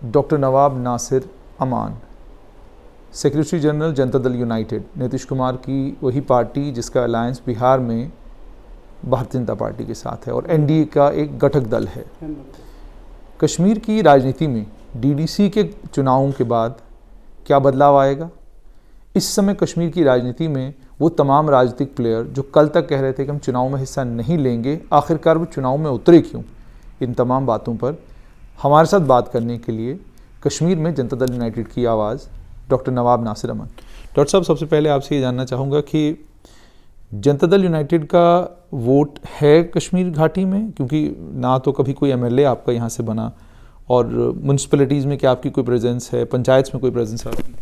Doctor नवाब नासिर अमान, secretary general Janata Dal United, Nitish Kumar की वही party जिसका अलायंस बिहार में भारतीय जनता पार्टी के साथ है और एनडीए का एक घटक दल है। कश्मीर की राजनीति में डीडीसी के चुनावों के बाद क्या बदलाव आएगा? इस समय कश्मीर की राजनीति में वो तमाम राजनीतिक प्लेयर जो कल तक कह रहे थे कि हम चुनाव में हिस्सा नहीं लेंगे, आखिरकार वो चुनाव में उतरे क्यों? इन तमाम बातों पर हमारे साथ बात करने के लिए कश्मीर में जनता दल यूनाइटेड की आवाज़ डॉक्टर नवाब नासिर अमान। डॉक्टर साहब, सबसे पहले आपसे ये जानना चाहूँगा कि जनता दल यूनाइटेड का वोट है कश्मीर घाटी में, क्योंकि ना तो कभी कोई एमएलए आपका यहाँ से बना और म्यूनसिपैलिटीज़ में क्या आपकी कोई प्रेजेंस है, पंचायत में कोई प्रेजेंस है आपकी?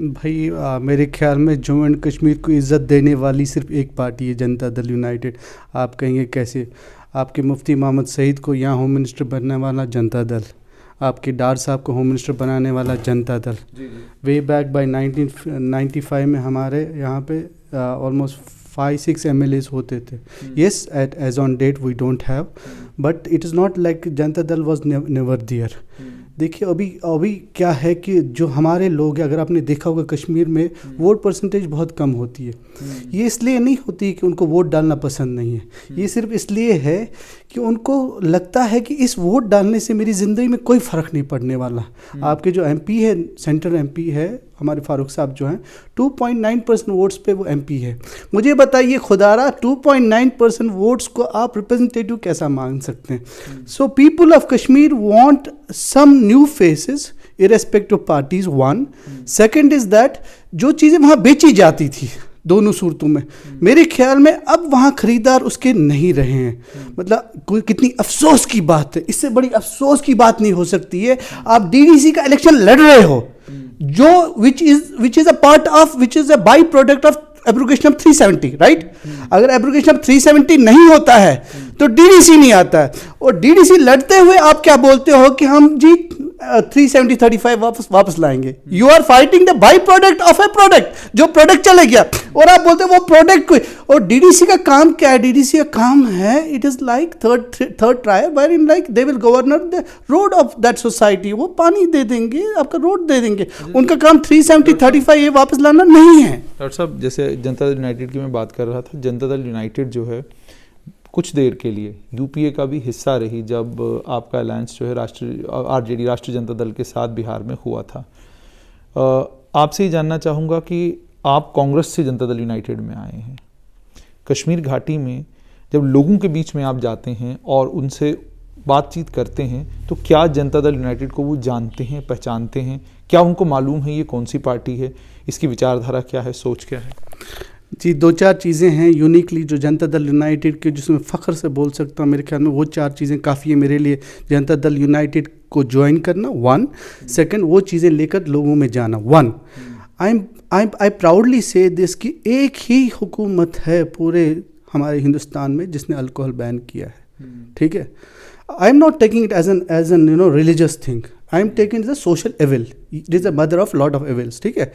भाई मेरे ख्याल में जम्मू एंड कश्मीर को इज़्ज़त देने वाली सिर्फ एक पार्टी है, जनता दल यूनाइटेड। आप कहेंगे कैसे? आपके मुफ्ती मोहम्मद सईद को यहाँ होम मिनिस्टर बनने वाला जनता दल, आपके डार साहब को होम मिनिस्टर बनाने वाला Janata Dal. Way back by 1995 में हमारे यहाँ पे ऑलमोस्ट 5-6 MLAs होते थे। Yes, as on date we don't have, but it is not like Janata Dal was never there. देखिए अभी क्या है कि जो हमारे लोग हैं, अगर आपने देखा होगा कश्मीर में वोट परसेंटेज बहुत कम होती है। ये इसलिए नहीं होती कि उनको वोट डालना पसंद नहीं है, ये सिर्फ इसलिए है कि उनको लगता है कि इस वोट डालने से मेरी ज़िंदगी में कोई फ़र्क नहीं पड़ने वाला। आपके जो MP है, सेंट्रल MP है हमारे फारूक साहब जो हैं, 2.9% वोट्स पे वो MP है। मुझे बताइए खुदारा, 2.9% वोट्स को आप रिप्रेजेंटेटिव कैसा मान सकते हैं? So people of Kashmir want some new faces irrespective parties, one. Second is that जो चीज़ें वहाँ बेची जाती थी दोनों सूरतों में, मेरे ख्याल में अब वहाँ खरीदार उसके नहीं रहे हैं। मतलब कितनी अफसोस की बात है, इससे बड़ी अफसोस की बात नहीं हो सकती है। आप DDC का इलेक्शन लड़ रहे हो जो which is a by product of abrogation of 370, right? अगर एब्रोगेशन ऑफ 370 नहीं होता है तो DDC नहीं आता है, और DDC लड़ते हुए आप क्या बोलते हो कि हम जी 370-35 वापस लाएंगे। You are fighting the by product of a product, जो प्रोडक्ट चले गया, और आप बोलते हो वो प्रोडक्ट को। और DDC का काम क्या है? DDC का काम है, it is like third tier where in like they will governor the road of that society. वो पानी दे देंगे, आपका रोड दे देंगे, उनका काम 370-35 ये वापस लाना नहीं है। डॉक्टर साहब, जैसे जनता दल यूनाइटेड की मैं बात कर रहा था, जनता दल यूनाइटेड जो है कुछ देर के लिए UPA का भी हिस्सा रही जब आपका अलायंस जो है RJD राष्ट्रीय जनता दल के साथ बिहार में हुआ था। आपसे ये जानना चाहूँगा कि आप कांग्रेस से जनता दल यूनाइटेड में आए हैं, कश्मीर घाटी में जब लोगों के बीच में आप जाते हैं और उनसे बातचीत करते हैं तो क्या जनता दल यूनाइटेड को वो जानते हैं, पहचानते हैं? क्या उनको मालूम है ये कौन सी पार्टी है, इसकी विचारधारा क्या है, सोच क्या है? जी, 2-4 चीज़ें हैं यूनिकली जो जनता दल यूनाइटेड के जिसमें फ़ख्र से बोल सकता हूँ। मेरे ख्याल में वो 4 चीज़ें काफ़ी है मेरे लिए। जनता दल यूनाइटेड को ज्वाइन करना, 1। सेकंड, वो चीज़ें लेकर लोगों में जाना, 1। आई प्राउडली से दिस कि एक ही हुकूमत है पूरे हमारे हिंदुस्तान में जिसने अल्कोहल बैन किया है, ठीक है? I am not taking it as an religious thing, I am taking it as a social evil, it is a mother of lot of evils, ठीक है?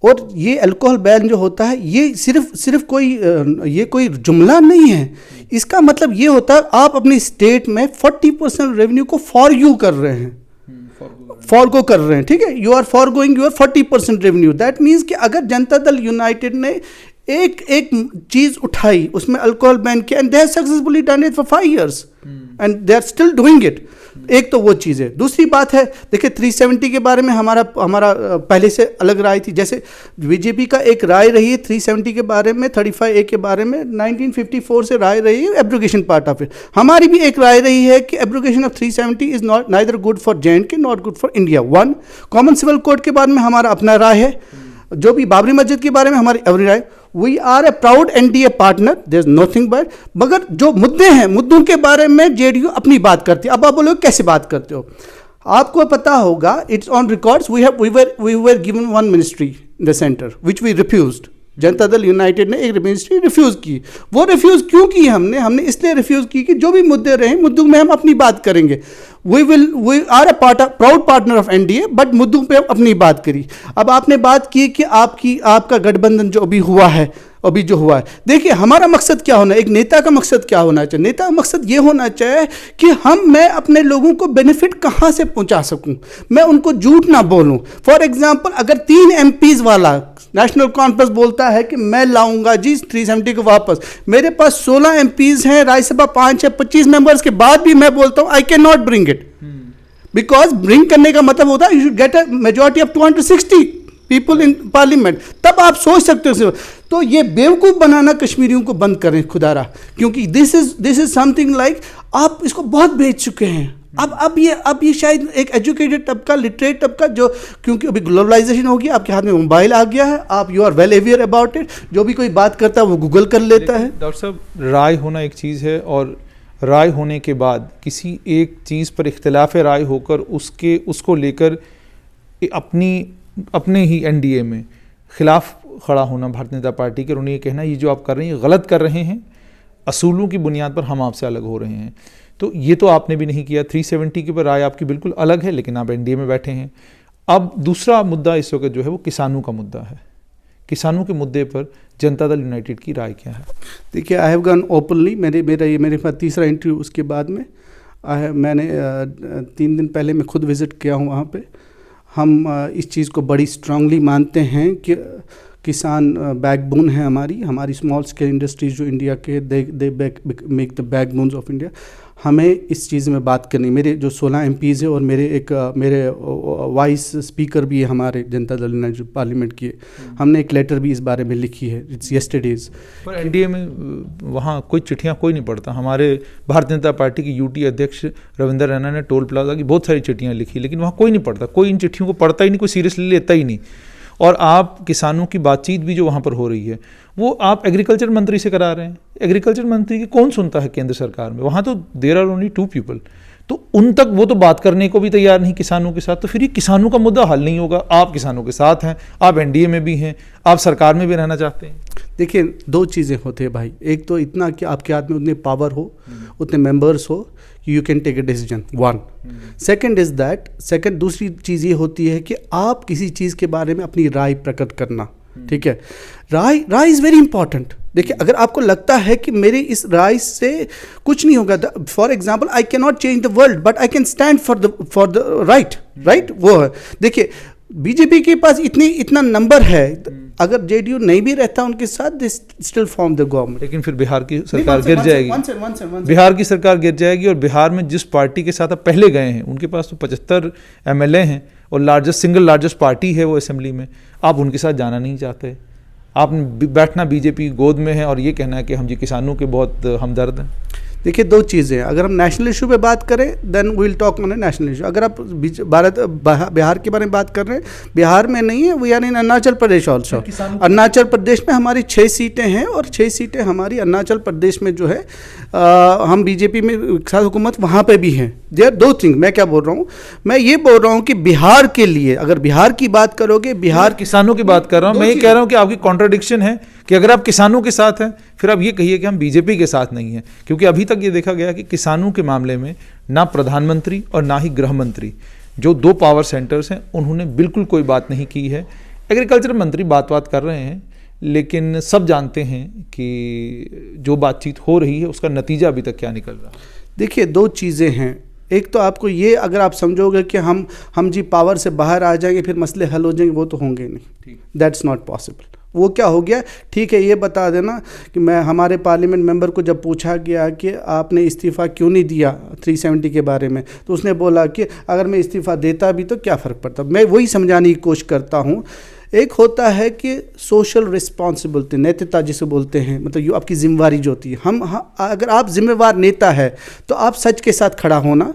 और ये अल्कोहल बैन जो होता है ये सिर्फ कोई जुमला नहीं है। इसका मतलब ये होता है आप अपनी स्टेट में 40% रेवेन्यू को फॉरगो कर रहे हैं, ठीक है? You are forgoing your 40% revenue. That means कि अगर जनता दल यूनाइटेड ने एक चीज़ उठाई, उसमें अल्कोहल बैन किया, and they have successfully done it for 5 years and they are still doing it. एक तो वो चीज़ है। दूसरी बात है, देखिए 370 के बारे में हमारा पहले से अलग राय थी। जैसे बीजेपी का एक राय रही है 370 के बारे में, 35A के बारे में 1954 से राय रही है एब्रोगेशन पार्ट ऑफ इट। हमारी भी एक राय रही है कि abrogation of 370 is not neither good for J&K not good for India, 1। Common civil code के बारे में हमारा अपना राय है, जो भी बाबरी मस्जिद के बारे में हमारी अपनी राय। We are a proud NDA partner, there is nothing but, मगर जो मुद्दे हैं, मुद्दों के बारे में JDU अपनी बात करती है। अब आप बोलोगे कैसे बात करते हो? आपको पता होगा, it's on records, we were given 1 ministry in the center which we refused। Janata Dal United ने एक मिनिस्ट्री रिफ्यूज़ की। वो रिफ्यूज़ क्यों की? हमने इसलिए रिफ्यूज़ की कि जो भी मुद्दे रहे, मुद्दों में हम अपनी बात करेंगे। We are a proud partner of NDA, but मुद्दों पे अपनी बात करी। अब आपने बात की कि आपका गठबंधन जो अभी हुआ है, अभी जो हुआ है। देखिए हमारा मकसद क्या होना है, एक नेता का मकसद क्या होना चाहिए, नेता का मकसद ये होना चाहिए कि मैं अपने लोगों को बेनिफिट कहाँ से पहुँचा सकूँ, मैं उनको झूठ ना बोलूँ। फॉर एग्जांपल अगर 3 MPs वाला नेशनल कॉन्फ्रेंस बोलता है कि मैं लाऊंगा जी 370 को वापस, मेरे पास 16 MPs हैं, राज्यसभा 5 है, 25 मेंबर्स के बाद भी मैं बोलता हूँ I can not bring it, because bring करने का मतलब होता है you should get a majority of 260 people in parliament, तब आप सोच सकते हो। तो ये बेवकूफ़ बनाना कश्मीरियों को बंद करें खुदारा, क्योंकि दिस इज समथिंग लाइक आप इसको बहुत बेच चुके हैं। अब ये शायद एक एजुकेटेड तबका, लिटरेट तबका, जो क्योंकि अभी ग्लोबलाइजेशन हो गया, आपके हाथ में मोबाइल आ गया है, आप you are well aware about it, जो भी कोई बात करता है वो गूगल कर लेता है। डॉक्टर साहब, राय होना एक चीज़ है और राय होने के बाद किसी एक चीज़ पर इख्तिलाफ राय होकर उसको लेकर अपने ही एनडीए में खिलाफ खड़ा होना भारतीय जनता पार्टी के, और उन्हें ये कहना ये जो आप कर रहे हैं गलत कर रहे हैं, असूलों की बुनियाद पर हम आपसे अलग हो रहे हैं। तो ये तो आपने भी नहीं किया। 370 के ऊपर राय आपकी बिल्कुल अलग है, लेकिन आप एनडीए में बैठे हैं। अब दूसरा मुद्दा इस वक्त जो है वो किसानों का मुद्दा है। किसानों के मुद्दे पर जनता दल यूनाइटेड की राय क्या है? देखिए आई हैव गन ओपनली, मेरे पास तीसरा इंटरव्यू उसके बाद में मैंने 3 दिन पहले मैं खुद विज़िट किया हूँ वहाँ पे। हम इस चीज़ को बड़ी स्ट्रांगली मानते हैं कि किसान बैकबोन है हमारी स्मॉल स्केल इंडस्ट्रीज जो इंडिया के they make the backbones of India. हमें इस चीज़ में बात करनी, मेरे जो 16 MPs है और मेरे वाइस स्पीकर भी है हमारे जनता दल यूनाइटेड पार्लियामेंट की, हमने एक लेटर भी इस बारे में लिखी है, इट्स येस्टरडेज। पर एनडीए में वहाँ कोई चिट्ठियाँ कोई नहीं पढ़ता। हमारे भारतीय जनता पार्टी की यूटी अध्यक्ष रविंद्र रैना ने टोल प्लाजा की बहुत सारी चिट्ठियाँ लिखी, लेकिन वहाँ कोई नहीं पढ़ता, कोई इन चिट्ठियों को पढ़ता ही नहीं, कोई सीरियसली लेता ही नहीं। और आप किसानों की बातचीत भी जो वहाँ पर हो रही है वो आप एग्रीकल्चर मंत्री से करा रहे हैं। एग्रीकल्चर मंत्री की कौन सुनता है केंद्र सरकार में? वहाँ तो देयर आर ओनली 2 पीपल, तो उन तक वो तो बात करने को भी तैयार नहीं किसानों के साथ। तो फिर ये किसानों का मुद्दा हल नहीं होगा। आप किसानों के साथ हैं, आप एनडीए में भी हैं, आप सरकार में भी रहना चाहते हैं। देखिए 2 चीज़ें होते हैं भाई, एक तो इतना कि आपके हाथ में उतने पावर हो, उतने मेंबर्स हो, you can take a decision, 1। Second is that, दूसरी चीज़ ये होती है कि आप किसी चीज़ के बारे में अपनी राय प्रकट करना, ठीक है। राय इज़ वेरी इंपॉर्टेंट। देखिए अगर आपको लगता है कि मेरी इस राय से कुछ नहीं होगा, for example I can not change the world but I can stand for the right, वो है। देखिए बीजेपी के पास इतना नंबर है, अगर जेडीयू नहीं भी रहता उनके साथ, they still form the government. लेकिन फिर बिहार की सरकार गिर जाएगी, बिहार की सरकार गिर जाएगी। और बिहार में जिस पार्टी के साथ आप पहले गए हैं उनके पास तो 75 MLA हैं और सिंगल लार्जेस्ट पार्टी है वो असेंबली में। आप उनके साथ जाना नहीं चाहते, आप बैठना बीजेपी गोद में है और ये कहना है कि हम जी किसानों के बहुत हमदर्द हैं। देखिए 2 चीज़ें, अगर हम नेशनल इशू पे बात करें then we will talk on a national issue. अगर आप बिहार के बारे में बात कर रहे हैं, बिहार में नहीं है, we are in Arunachal Pradesh also. Arunachal Pradesh में हमारी 6 सीटें हैं और 6 सीटें हमारी अरुणाचल प्रदेश में जो है हम बीजेपी में साथ हुकूमत वहाँ पे भी हैं। देयर 2 थिंग, मैं क्या बोल रहा हूँ, मैं ये बोल रहा हूँ कि बिहार के लिए अगर बिहार की बात करोगे, बिहार किसानों की बात कर रहा हूँ, मैं ये कह रहा हूँ कि आपकी कॉन्ट्राडिक्शन है कि अगर आप किसानों के साथ हैं फिर आप ये कहिए कि हम बीजेपी के साथ नहीं हैं। क्योंकि अभी तक ये देखा गया कि किसानों के मामले में ना प्रधानमंत्री और ना ही गृह मंत्री, जो 2 पावर सेंटर्स हैं, उन्होंने बिल्कुल कोई बात नहीं की है। एग्रीकल्चर मंत्री बात कर रहे हैं, लेकिन सब जानते हैं कि जो बातचीत हो रही है उसका नतीजा अभी तक क्या निकल रहा है। देखिए 2 चीज़ें हैं, एक तो आपको ये अगर आप समझोगे कि हम जी पावर से बाहर आ जाएंगे फिर मसले हल हो जाएंगे, वो तो होंगे नहीं, दैट्स नॉट पॉसिबल। वो क्या हो गया, ठीक है ये बता देना कि मैं हमारे पार्लियामेंट मेंबर को जब पूछा गया कि आपने इस्तीफ़ा क्यों नहीं दिया 370 के बारे में, तो उसने बोला कि अगर मैं इस्तीफ़ा देता भी तो क्या फ़र्क पड़ता। मैं वही समझाने की कोशिश करता हूँ। एक होता है कि सोशल रिस्पॉन्सिबिलिटी, नैतिकता जिसे बोलते हैं, मतलब ये आपकी जिम्मेवारी जो होती है। अगर आप जिम्मेवार नेता है तो आप सच के साथ खड़ा होना,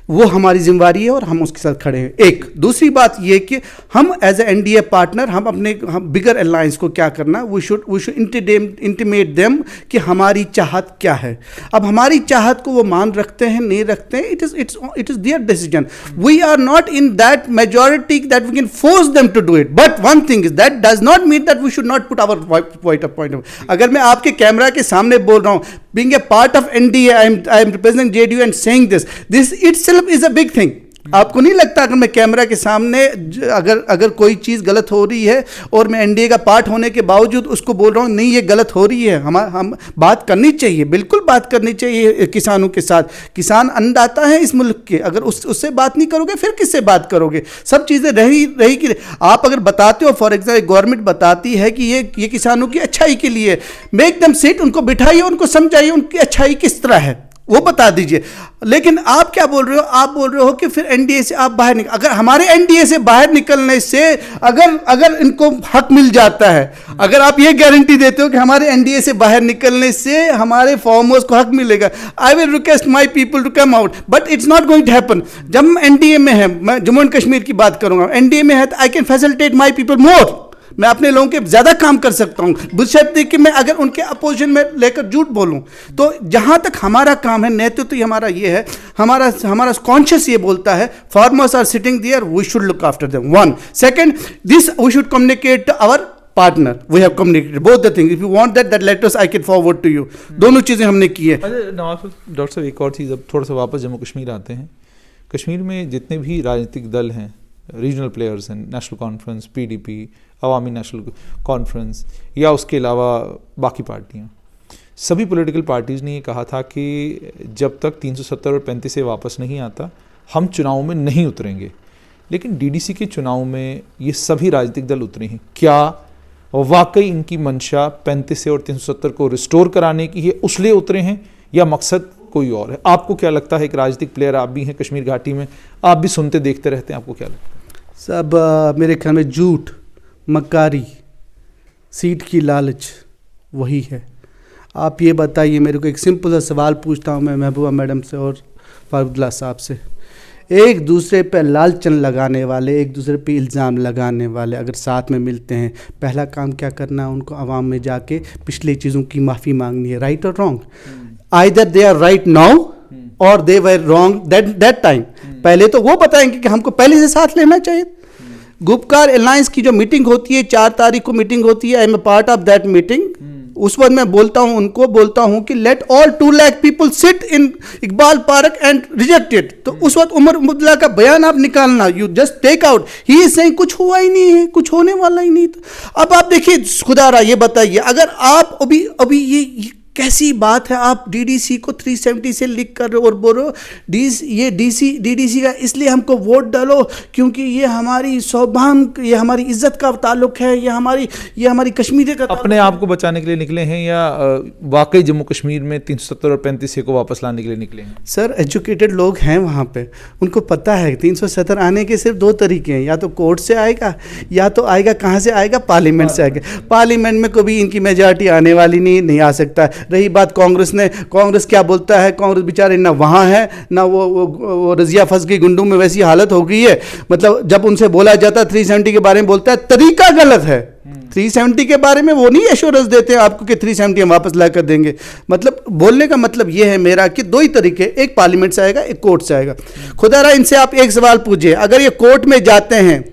वो हमारी जिम्मेवारी है और हम उसके साथ खड़े हैं। एक दूसरी बात ये कि हम एज ए एनडीए पार्टनर हम बिगर अलायंस को क्या करना, वी शुड इंटीमेट देम कि हमारी चाहत क्या है। अब हमारी चाहत को वो मान रखते हैं नहीं रखते हैं, it is their decision. We are not in that majority that we can force them to do it, but one thing is that does not mean that we should not put our point. अगर मैं आपके camera के सामने बोल रहा हूँ, being a part of NDA, I am representing JDU and saying this itself is a big thing. आपको नहीं लगता अगर मैं कैमरा के सामने अगर कोई चीज़ गलत हो रही है और मैं एनडीए का पार्ट होने के बावजूद उसको बोल रहा हूँ नहीं ये गलत हो रही है, हम बात करनी चाहिए, बिल्कुल बात करनी चाहिए किसानों के साथ। किसान अन्नदाता है इस मुल्क के, अगर उससे बात नहीं करोगे फिर किससे बात करोगे? सब चीज़ें रही कि आप अगर बताते हो, फॉर एग्जाम्पल गवर्नमेंट बताती है कि ये किसानों की अच्छाई के लिए, मेक देम सिट, उनको बिठाइए, उनको समझाइए उनकी अच्छाई किस तरह है वो बता दीजिए। लेकिन आप क्या बोल रहे हो? आप बोल रहे हो कि फिर एनडीए से आप बाहर निकल। अगर हमारे एनडीए से बाहर निकलने से अगर इनको हक मिल जाता है, अगर आप ये गारंटी देते हो कि हमारे एनडीए से बाहर निकलने से हमारे फार्मर्स को हक मिलेगा, I will request my people to come out, but it's not going to happen. जब हम एनडीए में है, मैं जम्मू एंड कश्मीर की बात करूंगा, एनडीए में है तो I can facilitate my people more, मैं अपने लोगों के ज़्यादा काम कर सकता हूँ, बशर्ते कि मैं अगर उनके अपोजिशन में लेकर झूठ बोलूँ। तो जहाँ तक हमारा काम है, नेतृत्व तो हमारा ये है, हमारा कॉन्शियस ये बोलता है farmers are sitting there, we should look after them, one. Second, this we should communicate to our partner, we have communicated both the things, if you want that letters I can forward to you. दोनों चीज़ें हमने की है। Doctor साहब एक और चीज़, अब थोड़ा सा वापस जम्मू कश्मीर आते हैं। कश्मीर में जितने भी राजनीतिक दल हैं, रीजनल प्लेयर्स हैं, नेशनल कॉन्फ्रेंस, पीडीपी, अवामी नेशनल कॉन्फ्रेंस, या उसके अलावा बाकी पार्टियां, सभी पॉलिटिकल पार्टीज़ ने ये कहा था कि जब तक 370 और 35 से वापस नहीं आता हम चुनाव में नहीं उतरेंगे। लेकिन डीडीसी के चुनाव में ये सभी राजनीतिक दल उतरे हैं। क्या वाकई इनकी मंशा 35 से और 370 को रिस्टोर कराने की है, उसलिए उतरे हैं, या मकसद कोई और है? आपको क्या लगता है? एक राजनीतिक प्लेयर आप भी हैं कश्मीर घाटी में, आप भी सुनते देखते रहते हैं, आपको क्या लगता है? सब मेरे ख्याल में झूठ, मक्कारी, सीट की लालच वही है। आप ये बताइए, मेरे को एक सिंपल सा सवाल पूछता हूँ मैं महबूबा मैडम से और फारूकल्ला साहब से, एक दूसरे पे लालचन लगाने वाले, एक दूसरे पे इल्ज़ाम लगाने वाले अगर साथ में मिलते हैं, पहला काम क्या करना है? उनको आवाम में जाके पिछली चीज़ों की माफ़ी मांगनी है। राइट और wrong? Either they are right now और they were wrong that time. पहले तो वो बताएंगे कि हमको पहले से साथ लेना चाहिए। गुपकार अलायंस की जो मीटिंग होती है, 4 तारीख को मीटिंग होती है, I am a part of that meeting. उस वक्त मैं बोलता हूं कि let all 2 lakh people sit in Iqbal Park and reject it. तो उस वक्त उमर अब्दुल्ला का बयान आप निकालना, you just take out, he is saying कुछ हुआ ही नहीं है, कुछ होने वाला ही नहीं था। अब आप देखिए खुदारा, ये बताइए, अगर आप अभी ये कैसी बात है, आप डीडीसी को 370 से लिख कर और बोलो ये डीडीसी का इसलिए हमको वोट डालो क्योंकि ये हमारी सौभाग्य, ये हमारी इज्जत का ताल्लुक है, ये हमारी कश्मीर का। अपने आप को बचाने के लिए निकले हैं या वाकई जम्मू कश्मीर में 370 और 35 को वापस लाने के लिए निकले हैं? सर, एजुकेटेड लोग हैं वहाँ पे, उनको पता है 370 आने के सिर्फ 2 तरीके हैं, या तो कोर्ट से आएगा, या तो आएगा कहाँ से आएगा? पार्लियामेंट से आएगा। पार्लियामेंट में कभी इनकी मेजॉरिटी आने वाली नहीं आ सकता। रही बात कांग्रेस क्या बोलता है? कांग्रेस बेचारे ना वहाँ है ना वो रजिया फंस गई गुंडों में, वैसी हालत हो गई है। मतलब जब उनसे बोला जाता है 370 के बारे में, बोलता है तरीका गलत है। 370 के बारे में वो नहीं एश्योरेंस देते हैं आपको कि 370 हम वापस ला कर देंगे। मतलब बोलने का मतलब ये है मेरा कि 2 ही तरीके, एक पार्लियामेंट से आएगा, एक कोर्ट से आएगा। खुदारा इनसे आप एक सवाल पूछिए, अगर ये कोर्ट में जाते हैं,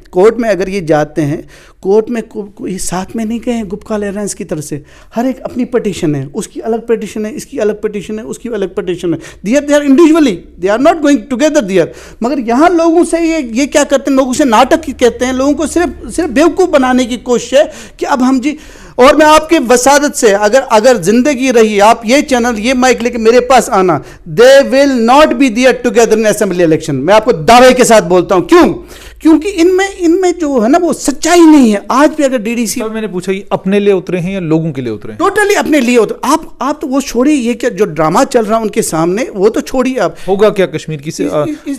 कोर्ट में कोई साथ में नहीं गए हैं गुपकार अलायंस की तरफ से, हर एक अपनी पिटीशन है, उसकी अलग पिटीशन है, इसकी अलग पिटीशन है, उसकी अलग पिटीशन है। They are individually, they are not going together there. मगर यहाँ लोगों से ये क्या करते हैं? लोगों से नाटक कहते हैं, लोगों को सिर्फ बेवकूफ़ बनाने की कोशिश है कि अब हम जी। और मैं आपके वसादत से अगर जिंदगी रही, आप ये चैनल, ये माइक लेके मेरे पास आना, they will not be there together in assembly election. मैं आपको दावे के साथ बोलता हूं। क्यों? क्योंकि इनमें जो है ना वो सच्चाई नहीं है। आज भी अगर डीडीसी, मैंने पूछा ये अपने लिए उतरे हैं या लोगों के लिए उतरे हैं? टोटली अपने लिए उतरे। आप तो वो छोड़िए, ये क्या जो ड्रामा चल रहा है उनके सामने, वो तो छोड़िए। आप होगा क्या कश्मीर की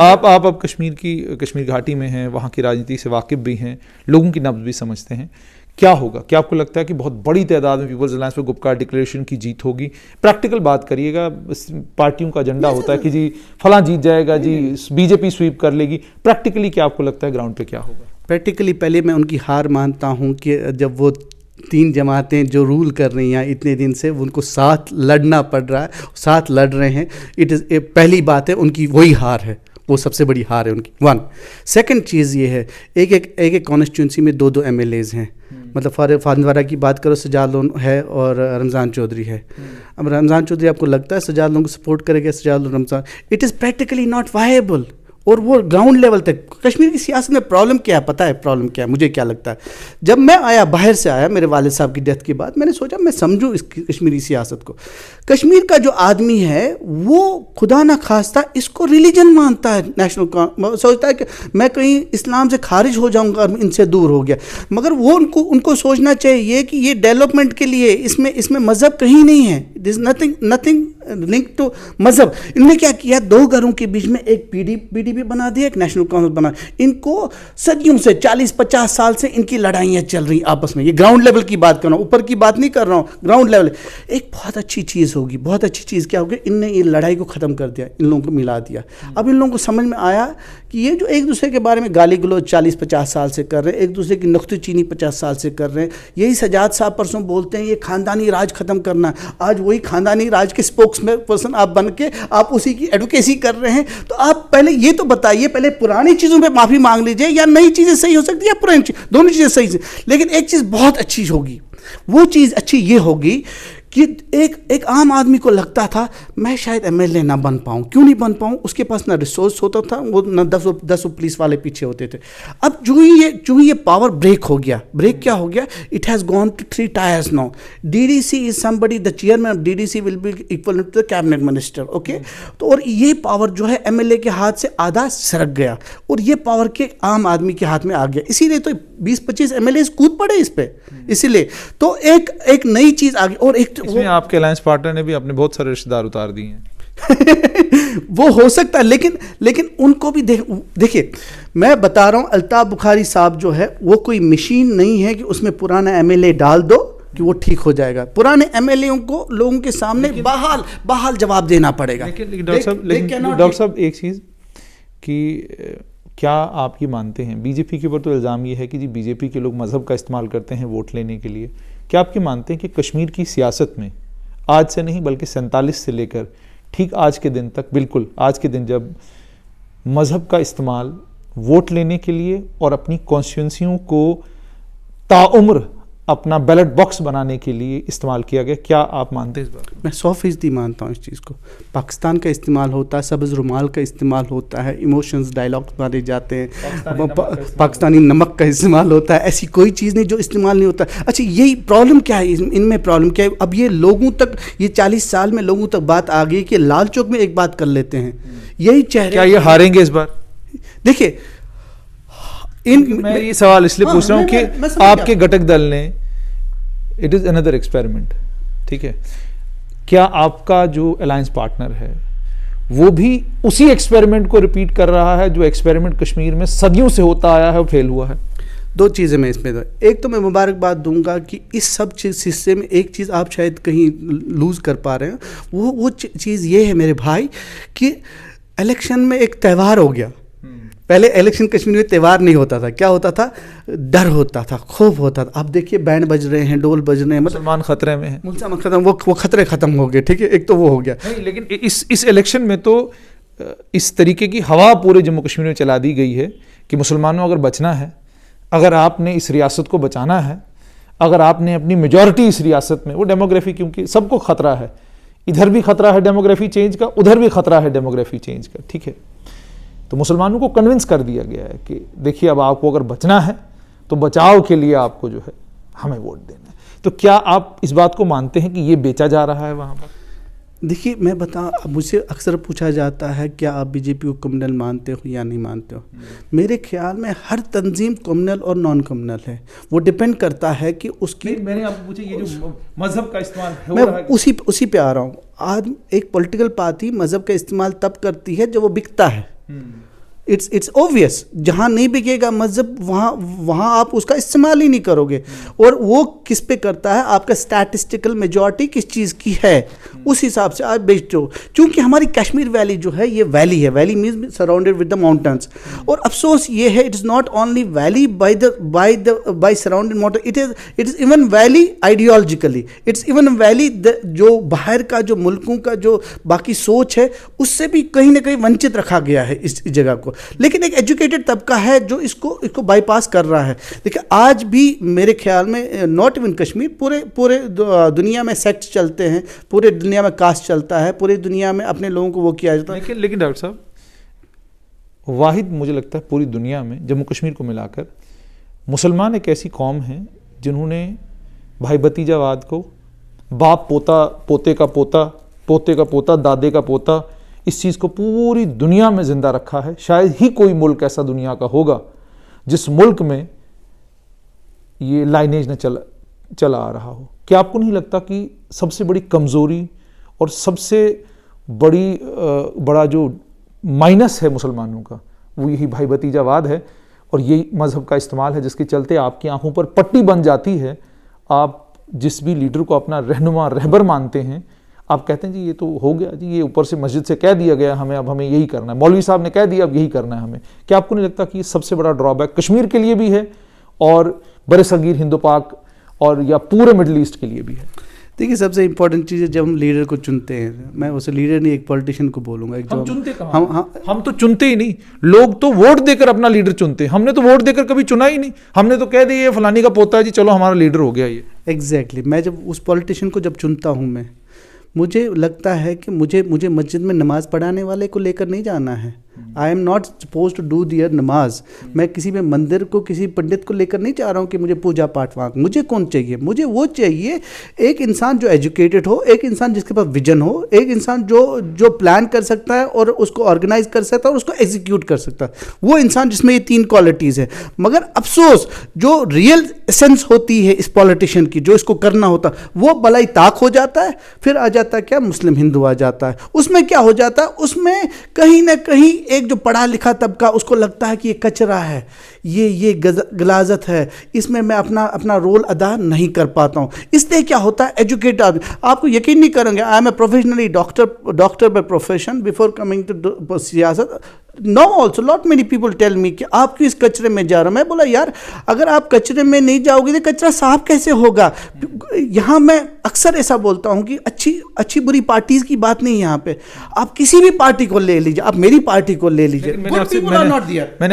आप अब कश्मीर घाटी में हैं, वहाँ की राजनीति से वाकिफ भी हैं, लोगों की नब्ज भी समझते हैं। क्या होगा? क्या आपको लगता है कि बहुत बड़ी तादाद में पीपल्स अलायंस पे गुपकार डिक्लेरेशन की जीत होगी? प्रैक्टिकल बात करिएगा, पार्टियों का एजेंडा होता है कि जी फलां जीत जाएगा, जी बीजेपी स्वीप कर लेगी। प्रैक्टिकली क्या आपको लगता है ग्राउंड पे क्या होगा? प्रैक्टिकली पहले मैं उनकी हार मानता हूँ कि जब वो 3 जमातें जो रूल कर रही हैं इतने दिन से, उनको साथ लड़ना पड़ रहा है, साथ लड़ रहे हैं। पहली बात है उनकी वही हार है, वो सबसे बड़ी हार है उनकी। 1 सेकंड चीज़ ये है, एक कॉन्स्टिट्यूंसी में 2 MLAs हैं। मतलब फांदवारा की बात करो, सजाद लोन है और रमज़ान चौधरी है। अब रमज़ान चौधरी आपको लगता है सजाद लोन को सपोर्ट करेगा? Sajad Lone Ramzan, it is practically not viable. और वो ग्राउंड लेवल तक। कश्मीर की सियासत में प्रॉब्लम क्या है, पता है प्रॉब्लम क्या है, मुझे क्या लगता है? जब मैं आया, बाहर से आया मेरे वालिद साहब की डेथ के बाद, मैंने सोचा मैं समझूं इस कश्मीरी सियासत को। कश्मीर का जो आदमी है वो खुदा ना खास्ता इसको रिलीजन मानता है, नेशनल सोचता है कि मैं कहीं इस्लाम से खारिज हो जाऊंगा और इनसे दूर हो गया। मगर वो उनको सोचना चाहिए कि ये डेवलपमेंट के लिए इसमें मज़हब कहीं नहीं है। दिस नथिंग लिंक टू मज़हब। इन्होंने क्या किया, 2 घरों के बीच में एक पीडीपी बना दिया, एक नेशनल कांग्रेस बना। इनको सदियों से 40-50 साल से इनकी लड़ाइयाँ चल रही आपस में। ये ग्राउंड लेवल की बात कर रहा हूँ, ऊपर की बात नहीं कर रहा हूँ, ग्राउंड लेवल। एक बहुत अच्छी चीज़ होगी, बहुत अच्छी चीज़ क्या होगी, इनने ये लड़ाई को ख़त्म कर दिया, इन लोगों को मिला दिया। अब इन लोगों को समझ में आया कि ये जो एक दूसरे के बारे में गाली गलौज 40-50 साल से कर रहे हैं, एक दूसरे की नुक्तेचीनी 50 साल से कर रहे हैं। यही सजाद साहब परसों बोलते हैं ये खानदानी राज ख़त्म करना। आज वही खानदानी राज के स्पोक्स पर्सन आप बन के आप उसी की एडवोकेसी कर रहे हैं। तो आप पहले ये तो बताइए, पहले पुरानी चीज़ों पे माफ़ी मांग लीजिए, या नई चीज़ें सही हो सकती है या पुरानी चीज़, दोनों चीज़ें सही से। लेकिन एक चीज़ बहुत अच्छी होगी, वो चीज़ अच्छी ये होगी कि एक आम आदमी को लगता था मैं शायद एमएलए ना बन पाऊँ। क्यों नहीं बन पाऊँ? उसके पास ना रिसोर्स होता था, वो ना 10 पुलिस वाले पीछे होते थे। अब जो ही ये पावर ब्रेक हो गया, ब्रेक क्या हो गया, it has gone to 3 tiers now. DDC is somebody, the chairman of DDC will be equal to the cabinet minister, okay. तो और ये पावर जो है एमएलए के हाथ से आधा सरक गया और ये पावर के आम आदमी के हाथ में आ गया। इसीलिए तो 20-25 एमएलए कूद पड़े इस पे। इसीलिए तो एक नई चीज़ आ गई। और एक इसमें आपके अलायंस पार्टनर ने भी अपने बहुत सारे रिश्तेदार उतार दिए हैं। वो हो सकता है, लेकिन उनको भी देखिए, मैं बता रहा हूँ, अल्ताफ बुखारी साहब जो है वो कोई मशीन नहीं है कि उसमें पुराना एमएलए डाल दो कि वो ठीक हो जाएगा। पुराने एमएलए को लोगों के सामने बहाल जवाब देना पड़ेगा। लेकिन डॉक्टर साहब एक चीज़ कि क्या आप ये मानते हैं, बीजेपी के ऊपर तो इल्ज़ाम ये है कि जी बीजेपी के लोग मज़हब का इस्तेमाल करते हैं वोट लेने के लिए, क्या आप ये मानते हैं कि कश्मीर की सियासत में आज से नहीं बल्कि 47 से लेकर ठीक आज के दिन तक, बिल्कुल आज के दिन, जब मज़हब का इस्तेमाल वोट लेने के लिए और अपनी कॉन्स्टिट्यूंसियों को ताउम्र अपना बैलेट बॉक्स बनाने के लिए इस्तेमाल किया गया, क्या आप मानते हैं इस बात? मैं 100% मानता हूँ इस चीज़ को। पाकिस्तान का इस्तेमाल होता है, सब्ज़ रुमाल का इस्तेमाल होता है, इमोशंस डायलॉग मारे जाते हैं, पाकिस्तानी नमक का इस्तेमाल होता है। ऐसी कोई चीज़ नहीं जो इस्तेमाल नहीं होता। अच्छा, यही प्रॉब्लम क्या है, इनमें प्रॉब्लम क्या है? अब ये लोगों तक, ये 40 साल में लोगों तक बात आ गई कि लाल चौक में एक बात कर लेते हैं, यही चेहरे। क्या ये हारेंगे इस बार? देखिए, मैं ये सवाल इसलिए पूछ रहा हूँ कि आपके घटक दल ने, इट इज़ अनदर एक्सपेरिमेंट, ठीक है, क्या आपका जो अलायंस पार्टनर है वो भी उसी एक्सपेरिमेंट को रिपीट कर रहा है जो एक्सपेरिमेंट कश्मीर में सदियों से होता आया है और फेल हुआ है? 2 चीज़ें मैं इसमें, एक तो मैं मुबारकबाद दूंगा कि इस सब हिस्से में एक चीज़ आप शायद कहीं लूज़ कर पा रहे हैं, वो चीज़ ये है मेरे भाई कि इलेक्शन में एक त्यौहार हो गया। पहले इलेक्शन कश्मीर में त्यौहार नहीं होता था, क्या होता था, डर होता था, खौफ होता था। अब देखिए बैंड बज रहे हैं, डोल बज रहे हैं, मुसलमान खतरे में है, मुसलमान खत्म, वो खतरे खत्म हो गए, ठीक है, एक तो वो हो गया। नहीं, लेकिन इस इलेक्शन में तो इस तरीके की हवा पूरे जम्मू कश्मीर में चला दी गई है कि मुसलमानों अगर बचना है, अगर आपने इस रियासत को बचाना है, अगर आपने अपनी मेजॉरिटी इस रियासत में, वो डेमोग्राफी, क्योंकि सबको खतरा है, इधर भी खतरा है डेमोग्राफी चेंज का, उधर भी खतरा है डेमोग्राफी चेंज का, ठीक है, तो मुसलमानों को कन्विंस कर दिया गया है कि देखिए अब आपको अगर बचना है तो बचाव के लिए आपको जो है हमें वोट देना है। तो क्या आप इस बात को मानते हैं कि ये बेचा जा रहा है वहाँ पर? देखिए, मैं मुझसे अक्सर पूछा जाता है क्या आप बीजेपी को कम्युनल मानते हो या नहीं मानते हो। मेरे ख्याल में हर तंजीम कम्युनल और नॉन कम्युनल है, वो डिपेंड करता है कि उसकी। मैंने आपको पूछा ये जो मजहब का इस्तेमाल है, मैं उसी पे आ रहा हूँ। आज एक पॉलिटिकल पार्टी मजहब का इस्तेमाल तब करती है जब वो बिकता है। इट्स ऑब्वियस, जहाँ नहीं बिकेगा मजहब वहाँ आप उसका इस्तेमाल ही नहीं करोगे। और वो किस पे करता है, आपका स्टैटिस्टिकल मेजॉरिटी किस चीज़ की है, उस हिसाब से आप बेचते हो। क्योंकि हमारी कश्मीर वैली जो है ये वैली है, valley means surrounded with the mountains. और अफसोस ये है, it is not only valley bye surrounded mountain, it is even valley ideologically, it's even valley जो बाहर का, जो मुल्कों का जो बाकी सोच है उससे भी कहीं ना कहीं वंचित रखा गया है इस जगह को। लेकिन एक एजुकेटेड तबका है जो इसको बाईपास कर रहा है। देखिए, आज भी मेरे ख्याल में नॉट इवन कश्मीर, पूरे दुनिया में सेक्ट चलते हैं, पूरे दुनिया में कास्ट चलता है, पूरी दुनिया में अपने लोगों को वो किया जाता है। लेकिन डॉक्टर साहब, वाहिद मुझे लगता है पूरी दुनिया में जम्मू कश्मीर को मिलाकर मुसलमान एक ऐसी कौम है जिन्होंने भाई भतीजावाद को, बाप पोता, पोते का पोता, पोते का पोता, दादे का पोता, इस चीज़ को पूरी दुनिया में ज़िंदा रखा है। शायद ही कोई मुल्क ऐसा दुनिया का होगा जिस मुल्क में ये लाइनेज न चला आ रहा हो। क्या आपको नहीं लगता कि सबसे बड़ी कमज़ोरी और सबसे बड़ा जो माइनस है मुसलमानों का वो यही भाई भतीजावाद है और यही मज़हब का इस्तेमाल है, जिसके चलते आपकी आंखों पर पट्टी बन जाती है। आप जिस भी लीडर को अपना रहनुमा रहबर मानते हैं, आप कहते हैं जी ये तो हो गया जी, ये ऊपर से मस्जिद से कह दिया गया हमें, अब हमें यही करना है, मौलवी साहब ने कह दिया अब यही करना है हमें। क्या आपको नहीं लगता कि ये सबसे बड़ा ड्रॉबैक कश्मीर के लिए भी है और बरसगीर हिंदू पाक और या पूरे मिडिल ईस्ट के लिए भी है? देखिए, सबसे इंपॉर्टेंट चीज़ है जब हम लीडर को चुनते हैं, मैं उसे लीडर नहीं एक पॉलिटिशियन को बोलूँगा। हम चुनते कहाँ? हम तो चुनते ही नहीं, लोग तो वोट देकर अपना लीडर चुनते हैं। हमने तो वोट देकर कभी चुना ही नहीं, हमने तो कह दिया ये फलानी का पोता है जी, चलो हमारा लीडर हो गया ये। एग्जैक्टली मैं जब उस पॉलिटिशियन को जब चुनता हूँ, मैं मुझे लगता है कि मुझे मस्जिद में नमाज़ पढ़ाने वाले को लेकर नहीं जाना है। I am not suppose to do their नमाज। मैं किसी भी मंदिर को, किसी पंडित को लेकर नहीं चाह रहा हूँ कि मुझे पूजा पाठ वहाँ। मुझे कौन चाहिए? मुझे वो चाहिए एक इंसान जो एजुकेटेड हो, एक इंसान जिसके पास विजन हो, एक इंसान जो प्लान कर सकता है और उसको ऑर्गेनाइज कर सकता है और उसको एग्जीक्यूट कर सकता है। वो इंसान जिसमें ये 3 क्वालिटीज़ है। मगर अफसोस जो रियल एसेंस होती है इस पॉलिटिशियन की, जो इसको करना होता, वो बलाई ताक हो जाता है। फिर आ जाता है क्या, मुस्लिम हिंदू आ जाता है। उसमें क्या हो जाता है, उसमें कहीं ना कहीं एक जो पढ़ा लिखा तबका उसको लगता है कि ये कचरा है, ये गलाजत है, इसमें मैं अपना रोल अदा नहीं कर पाता हूँ। इसलिए क्या होता है, एजुकेटेड आदमी, आपको यकीन नहीं करेंगे, I am a professionally doctor by profession before coming to सियासत। No also lot many people tell me कि आप क्यों इस कचरे में जा रहे हो। मैं बोला यार, अगर आप कचरे में नहीं जाओगे तो कचरा साफ कैसे होगा। यहाँ मैं अक्सर ऐसा बोलता हूँ कि अच्छी बुरी पार्टीज की बात नहीं है यहाँ पे। आप किसी भी पार्टी को ले लीजिए, आप मेरी पार्टी को ले लीजिए। मैंने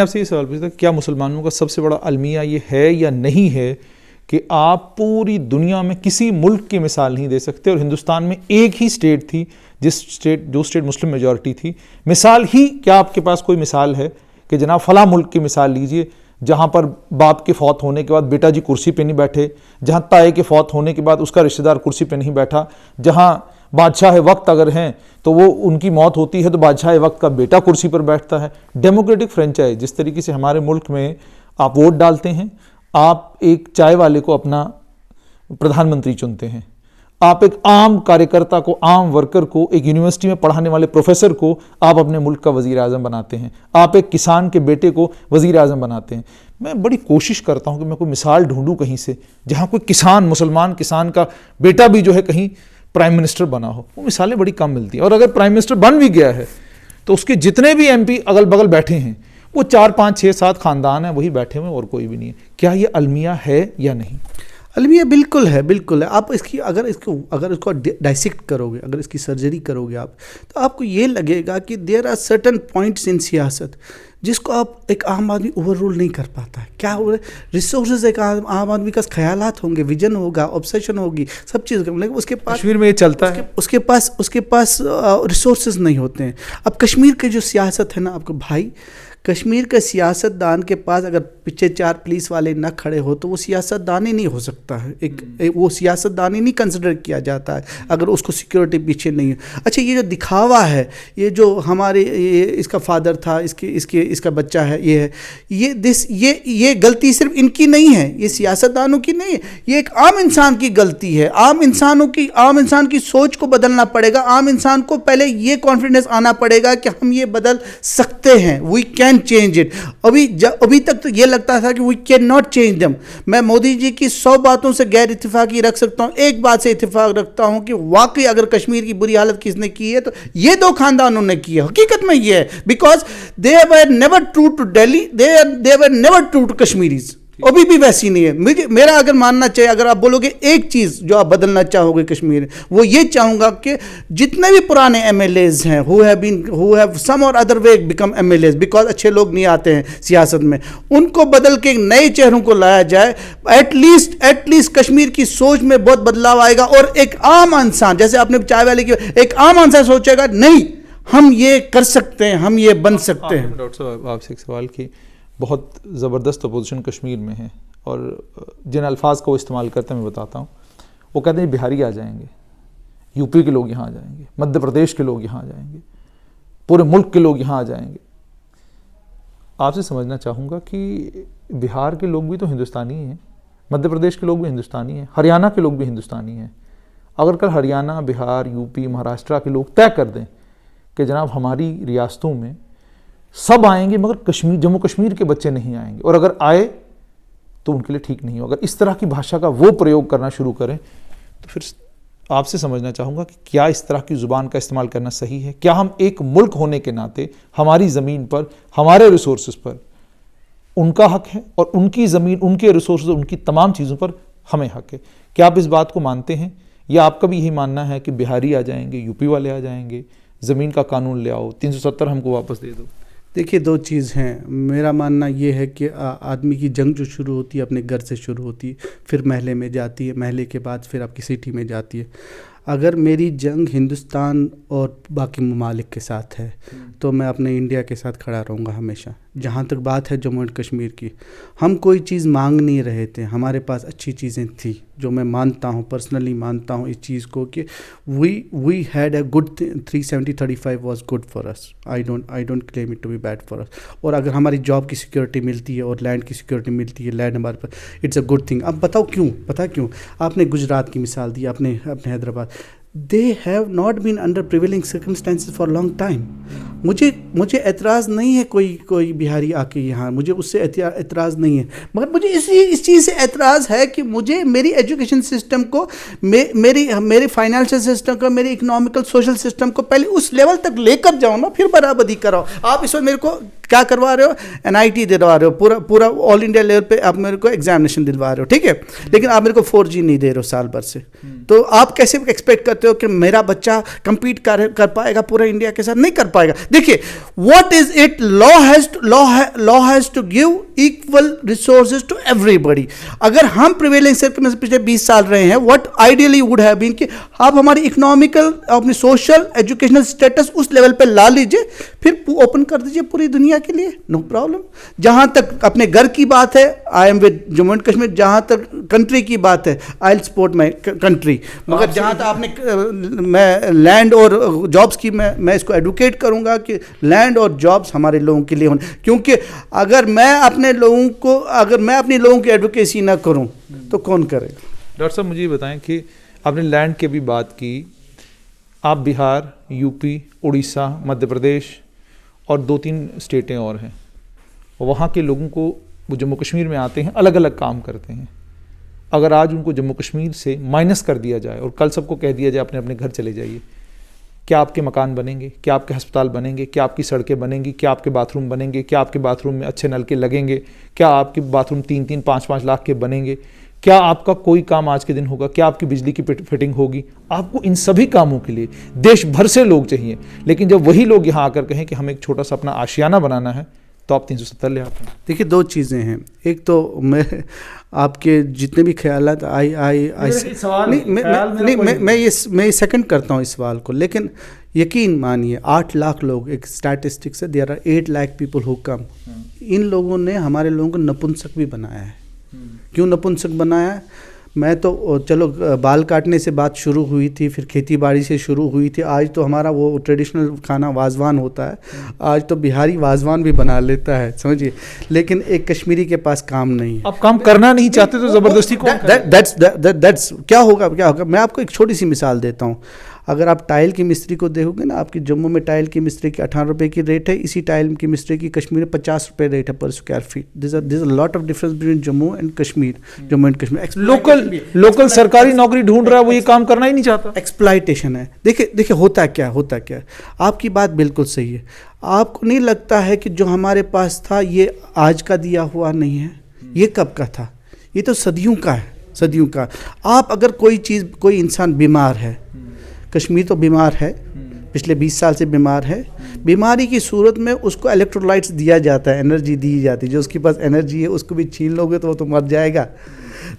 आपसे ये सवाल पूछा, क्या मुसलमानों का सबसे बड़ा अलमिया ये है या नहीं है कि आप पूरी दुनिया में किसी मुल्क की मिसाल नहीं दे सकते, और हिंदुस्तान में एक ही स्टेट थी जो स्टेट मुस्लिम मेजॉरिटी थी। मिसाल ही क्या आपके पास कोई मिसाल है कि जनाब फला मुल्क की मिसाल लीजिए जहाँ पर बाप के फौत होने के बाद बेटा जी कुर्सी पे नहीं बैठे, जहाँ ताए के फौत होने के बाद उसका रिश्तेदार कुर्सी पे नहीं बैठा, जहाँ बादशाह वक्त अगर हैं तो वो उनकी मौत होती है तो बादशाह वक्त का बेटा कुर्सी पर बैठता है। डेमोक्रेटिक फ्रेंचाइज जिस तरीके से हमारे मुल्क में आप वोट डालते हैं, आप एक चाय वाले को अपना प्रधानमंत्री चुनते हैं, आप एक आम कार्यकर्ता को, आम वर्कर को, एक यूनिवर्सिटी में पढ़ाने वाले प्रोफेसर को आप अपने मुल्क का वज़ीर आज़म बनाते हैं, आप एक किसान के बेटे को वज़ीर आज़म बनाते हैं। मैं बड़ी कोशिश करता हूं कि मैं कोई मिसाल ढूंढूं कहीं से जहां कोई किसान, मुसलमान किसान का बेटा भी जो है कहीं प्राइम मिनिस्टर बना हो। वो मिसालें बड़ी कम मिलती हैं। और अगर प्राइम मिनिस्टर बन भी गया है तो उसके जितने भी MP अगल बगल बैठे हैं वो 4, 5, 6, 7 खानदान हैं, वही बैठे हुए और कोई भी नहीं है। क्या ये अलमिया है या नहीं? अलमिया बिल्कुल है, बिल्कुल है। आप अगर इसको डाइसेक्ट करोगे, अगर इसकी सर्जरी करोगे आप, तो आपको ये लगेगा कि there are certain points in सियासत जिसको आप एक आम आदमी ओवर रूल नहीं कर पाता है। क्या हो रहा है, रिसोर्सेज एक आम आदमी का ख्यालात होंगे, विजन होगा, ऑब्सेशन होगी, सब चीज़, लेकिन उसके पास कश्मीर में ये चलता है, उसके पास रिसोर्सेज नहीं होते हैं। अब कश्मीर की जो सियासत है ना, आपको भाई, कश्मीर के सियासतदान के पास अगर पीछे 4 पुलिस वाले न खड़े हो तो वो सियासतदान ही नहीं हो सकता है। वो सियासतदान ही नहीं कंसिडर किया जाता है अगर उसको सिक्योरिटी पीछे नहीं है। अच्छा, ये जो दिखावा है, ये जो हमारे इसका फादर था, इसका बच्चा है, ये है, ये गलती सिर्फ इनकी नहीं है, ये सियासतदानों की नहीं है, ये एक आम इंसान की गलती है। आम इंसान की सोच को बदलना पड़ेगा। आम इंसान को पहले ये कॉन्फिडेंस आना पड़ेगा कि हम ये बदल सकते हैं, वी कैन चेंज इट। अभी तक तो ये लगता था कि we can not change them. मैं मोदी जी की 100 बातों से गैर इत्तेफाकी रख सकता हूं, एक बात से इत्तेफाक रखता हूं कि वाकई अगर कश्मीर की बुरी हालत किसने की है तो ये 2 खानदानों ने की है। हकीकत में ये है, because they were never true to Delhi, they were never true to Kashmiris. अभी भी वैसी नहीं है। मेरा अगर मानना चाहिए, अगर आप बोलोगे एक चीज़ जो आप बदलना चाहोगे कश्मीर, वो ये चाहूँगा कि जितने भी पुराने MLAs हैं who have some or other way become MLAs because अच्छे लोग नहीं आते हैं सियासत में, उनको बदल के नए चेहरों को लाया जाए। एटलीस्ट कश्मीर की सोच में बहुत बदलाव आएगा। और एक आम इंसान, जैसे आपने चाय वाले की, एक आम इंसान सोचेगा नहीं, हम ये कर सकते हैं, हम ये बन सकते हैं। डॉक्टर साहब आपसे एक सवाल कि बहुत ज़बरदस्त अपोजिशन कश्मीर में है और जिन अल्फाज को इस्तेमाल करते हैं मैं बताता हूँ। वो कहते हैं बिहारी आ जाएंगे, यूपी के लोग यहाँ आ जाएंगे, मध्य प्रदेश के लोग यहाँ आ जाएंगे, पूरे मुल्क के लोग यहाँ आ जाएंगे। आपसे समझना चाहूँगा कि बिहार के लोग भी तो हिंदुस्तानी हैं, मध्य प्रदेश के लोग भी हिंदुस्तानी हैं, हरियाणा के लोग भी हिंदुस्तानी हैं। अगर कल हरियाणा, बिहार, यूपी, महाराष्ट्र के लोग तय कर दें कि जनाब हमारी रियासतों में सब आएंगे मगर कश्मीर, जम्मू कश्मीर के बच्चे नहीं आएंगे, और अगर आए तो उनके लिए ठीक नहीं होगा, अगर इस तरह की भाषा का वो प्रयोग करना शुरू करें, तो फिर आपसे समझना चाहूँगा कि क्या इस तरह की ज़ुबान का इस्तेमाल करना सही है? क्या हम एक मुल्क होने के नाते हमारी ज़मीन पर, हमारे रिसोर्सेज पर उनका हक है और उनकी ज़मीन, उनके रिसोर्सेज, उनकी तमाम चीज़ों पर हमें हक है? क्या आप इस बात को मानते हैं, या आपका भी यही मानना है कि बिहारी आ जाएंगे, यूपी वाले आ जाएंगे, ज़मीन का कानून ले आओ, 370 हमको वापस दे दो? देखिए, दो चीज़ हैं। मेरा मानना ये है कि आदमी की जंग जो शुरू होती है अपने घर से शुरू होती है, फिर महल्ले में जाती है, महल्ले के बाद फिर आपकी सिटी में जाती है। अगर मेरी जंग हिंदुस्तान और बाकी ममालिक के साथ है तो मैं अपने इंडिया के साथ खड़ा रहूँगा हमेशा। जहाँ तक बात है जम्मू एंड कश्मीर की, हम कोई चीज़ मांग नहीं रहे थे, हमारे पास अच्छी चीज़ें थी, जो मैं मानता हूँ, पर्सनली मानता हूँ इस चीज़ को कि we had a good 370-35 was good for us. I don't claim it to be bad for us. और अगर हमारी जॉब की सिक्योरिटी मिलती है और लैंड की सिक्योरिटी मिलती है, लैंड हमारे पास, इट्स अ गुड थिंग। अब बताओ क्यों, पता क्यों? आपने गुजरात की मिसाल दी, अपने Hyderabad, they have not been under prevailing circumstances for a long time। मुझे एतराज़ नहीं है कोई बिहारी आके यहाँ, मुझे उससे एतराज़ नहीं है, मगर मुझे इस चीज़ से एतराज़ है कि मुझे मेरी एजुकेशन सिस्टम को, मेरे फाइनेंशियल सिस्टम को, मेरे इकोनॉमिकल सोशल सिस्टम को पहले उस लेवल तक लेकर जाओ ना, फिर बराबरी कराओ। आप इस वक्त मेरे को क्या करवा रहे हो? NIT दिलवा रहे हो, पूरा ऑल इंडिया लेवल पे आप मेरे को एग्जामिनेशन दिलवा रहे हो, ठीक है, लेकिन आप मेरे को 4G नहीं दे रहे हो साल भर से। तो आप कैसे एक्सपेक्ट करते हो कि मेरा बच्चा compete कर पाएगा पूरा इंडिया के साथ? नहीं कर पाएगा। देखिए, what is it, law has to give equal resources to everybody। अगर हम प्रिवेलिंग सर्कल में पिछले 20 साल रहे हैं, what ideally would have been कि आप हमारी इकोनॉमिकल, अपनी सोशल, एजुकेशनल स्टेटस उस लेवल पे ला लीजिए, फिर ओपन कर दीजिए पूरी दुनिया के लिए, नो प्रॉब्लम। जहां तक अपने घर की बात है, I am with Jammu and Kashmir. जहां तक कंट्री की बात है, I will support my country. मगर जहां तक आपने, मैं लैंड और जॉब्स की, मैं इसको एडवोकेट करूंगा कि लैंड और जॉब्स हमारे लोगों के लिए होने, क्योंकि अगर मैं अपनी लोगों की एडवोकेसी ना करूं तो कौन करेगा? डॉक्टर साहब मुझे ये बताएं कि आपने लैंड की भी बात की, आप बिहार, यूपी, उड़ीसा, मध्य प्रदेश और 2-3 स्टेटें और हैं, वहाँ के लोगों को, वो जम्मू कश्मीर में आते हैं, अलग अलग काम करते हैं। अगर आज उनको जम्मू कश्मीर से माइनस कर दिया जाए और कल सबको कह दिया जाए अपने अपने घर चले जाइए, क्या आपके मकान बनेंगे? क्या आपके अस्पताल बनेंगे? क्या आपकी सड़कें बनेंगी? क्या आपके बाथरूम बनेंगे? क्या आपके बाथरूम में अच्छे नलके लगेंगे? क्या आपके बाथरूम 3-3, 5-5 लाख के बनेंगे? क्या आपका कोई काम आज के दिन होगा? क्या आपकी बिजली की फिटिंग होगी? आपको इन सभी कामों के लिए देश भर से लोग चाहिए, लेकिन जब वही लोग यहाँ आकर कहें कि हमें एक छोटा सा अपना आशियाना बनाना है, तो आप 370 ले आते हैं। देखिए, दो चीज़ें हैं। एक तो मैं आपके जितने भी ख्यालात मैं ये सेकंड करता हूँ इस सवाल को, लेकिन यकीन मानिए 8 लाख लोग, एक स्टैटिस्टिक्स है, there are 8 lakh people who come. इन लोगों ने हमारे लोगों को नपुंसक भी बनाया है। क्यों नपुंसक बनाया है? मैं तो चलो बाल काटने से बात शुरू हुई थी, फिर खेती बाड़ी से शुरू हुई थी, आज तो हमारा वो ट्रेडिशनल खाना वाजवान होता है, आज तो बिहारी वाजवान भी बना लेता है, समझिए, लेकिन एक कश्मीरी के पास काम नहीं है। आप काम करना नहीं चाहते तो ज़बरदस्ती दैट्स क्या होगा? मैं आपको एक छोटी सी मिसाल देता हूँ। अगर आप टाइल की मिस्त्री को देखोगे ना, आपकी जम्मू में टाइल की मिस्त्री की 18 रुपये की रेट है, इसी टाइल की मिस्त्री की कश्मीर में 50 रुपये रेट है पर square feet. This a lot of difference between Jammu and Kashmir. Local सरकारी नौकरी ढूंढ रहा है, वो ये काम करना ही नहीं चाहता। एक्सप्लॉयटेशन है। देखिए होता क्या, आपकी बात बिल्कुल सही है। आपको नहीं लगता है कि जो हमारे पास था ये आज का दिया हुआ नहीं है? ये कब का था? ये तो सदियों का है, सदियों का। आप अगर कोई इंसान बीमार है, कश्मीर तो बीमार है, पिछले 20 साल से बीमार है, बीमारी की सूरत में उसको इलेक्ट्रोलाइट्स दिया जाता है, एनर्जी दी जाती है। जो उसके पास एनर्जी है उसको भी छीन लोगे तो वो तो मर जाएगा।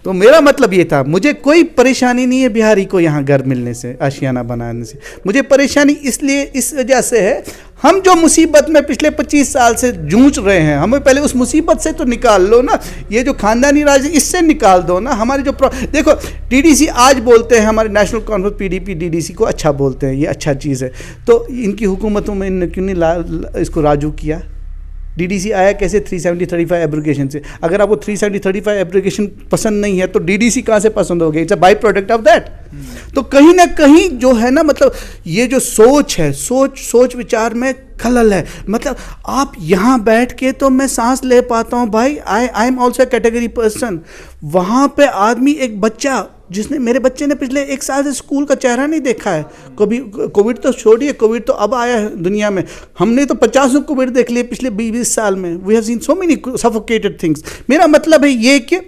तो मेरा मतलब ये था, मुझे कोई परेशानी नहीं है बिहारी को यहाँ घर मिलने से, आशियाना बनाने से। मुझे परेशानी इसलिए इस वजह से है, हम जो मुसीबत में पिछले 25 साल से जूझ रहे हैं, हमें पहले उस मुसीबत से तो निकाल लो ना। ये जो खानदानी राज इससे निकाल दो ना। हमारे जो देखो डीडीसी आज बोलते हैं, हमारे नेशनल कॉन्फ्रेंस पीडीपी डीडीसी को अच्छा बोलते हैं, ये अच्छा चीज़ है। तो इनकी हुकूमतों में इन्होंने क्यों नहीं इसको राजू किया? डीडीसी आया कैसे? 370-35 एब्रोगेशन से। अगर आपको 370-35 एब्रोगेशन पसंद नहीं है तो डीडीसी कहाँ से पसंद हो गया? It's a by product of that. तो कहीं ना कहीं जो है ना, मतलब ये जो सोच है, सोच विचार में खलल है। मतलब आप यहाँ बैठ के तो मैं सांस ले पाता हूँ भाई, I am also category person. वहाँ पे आदमी, एक बच्चा जिसने, मेरे बच्चे ने पिछले 1 साल से स्कूल का चेहरा नहीं देखा है कभी। कोविड तो छोड़िए, कोविड तो अब आया है दुनिया में, हमने तो 50 कोविड देख लिए पिछले 20 साल में। We have seen so many suffocated things. मेरा मतलब है ये कि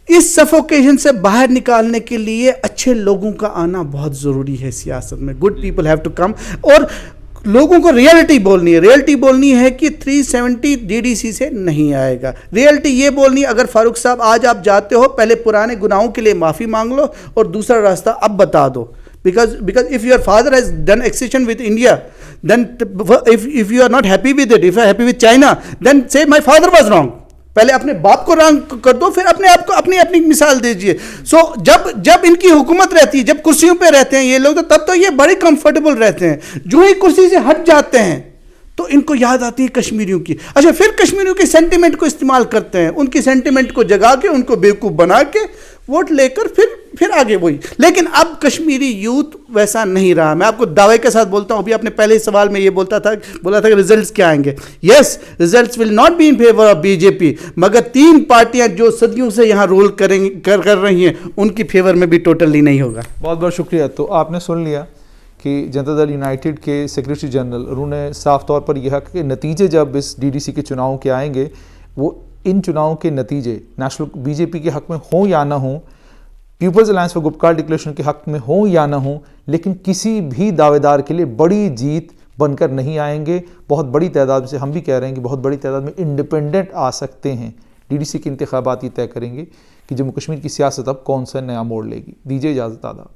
इस सफोकेशन से बाहर निकालने के लिए अच्छे लोगों का आना बहुत ज़रूरी है सियासत में। Good people have to come, और लोगों को रियलिटी बोलनी है। रियलिटी बोलनी है कि 370 डीडीसी से नहीं आएगा। रियलिटी ये बोलनी है, अगर फारूक साहब आज आप जाते हो, पहले पुराने गुनाहों के लिए माफ़ी मांग लो और दूसरा रास्ता अब बता दो। because if your father has done accession with India, then if you are not happy with it, if you are happy with China, then say my father was wrong. पहले अपने बाप को रंग कर दो, फिर अपने आप को अपनी मिसाल दीजिए। जब इनकी हुकूमत रहती है, जब कुर्सियों पे रहते हैं ये लोग, तो तब तो ये बड़े कंफर्टेबल रहते हैं। जो ही कुर्सी से हट जाते हैं तो इनको याद आती है कश्मीरियों की। अच्छा, फिर कश्मीरियों के सेंटिमेंट को इस्तेमाल करते हैं, उनकी सेंटिमेंट को जगा के, उनको बेवकूफ़ बना के वोट लेकर फिर आगे वही। लेकिन अब कश्मीरी यूथ वैसा नहीं रहा। मैं आपको दावे के साथ बोलता हूँ, अभी आपने पहले सवाल में ये बोला था कि रिजल्ट्स क्या आएंगे। Yes, results will not be in favour of BJP, मगर 3 पार्टियां जो सदियों से यहाँ रोल कर रही हैं, उनकी फेवर में भी टोटली नहीं होगा। बहुत बहुत शुक्रिया। तो आपने सुन लिया कि जनता दल यूनाइटेड के सेक्रेटरी जनरल, उन्होंने साफ तौर पर यह कि नतीजे जब इस डीडीसी के चुनाव के आएंगे, वो इन चुनाव के नतीजे नेशनल बीजेपी के हक में हों या ना हों, people's alliance for Gupkar declaration के हक में हों या ना हों, लेकिन किसी भी दावेदार के लिए बड़ी जीत बनकर नहीं आएंगे। बहुत बड़ी तादाद से, हम भी कह रहे हैं कि बहुत बड़ी तादाद में इंडिपेंडेंट आ सकते हैं। डीडीसी के इंतखाबात ये तय करेंगे कि जम्मू कश्मीर की सियासत अब कौन सा नया मोड़ लेगी। दीजिए इजाज़त, आदाब।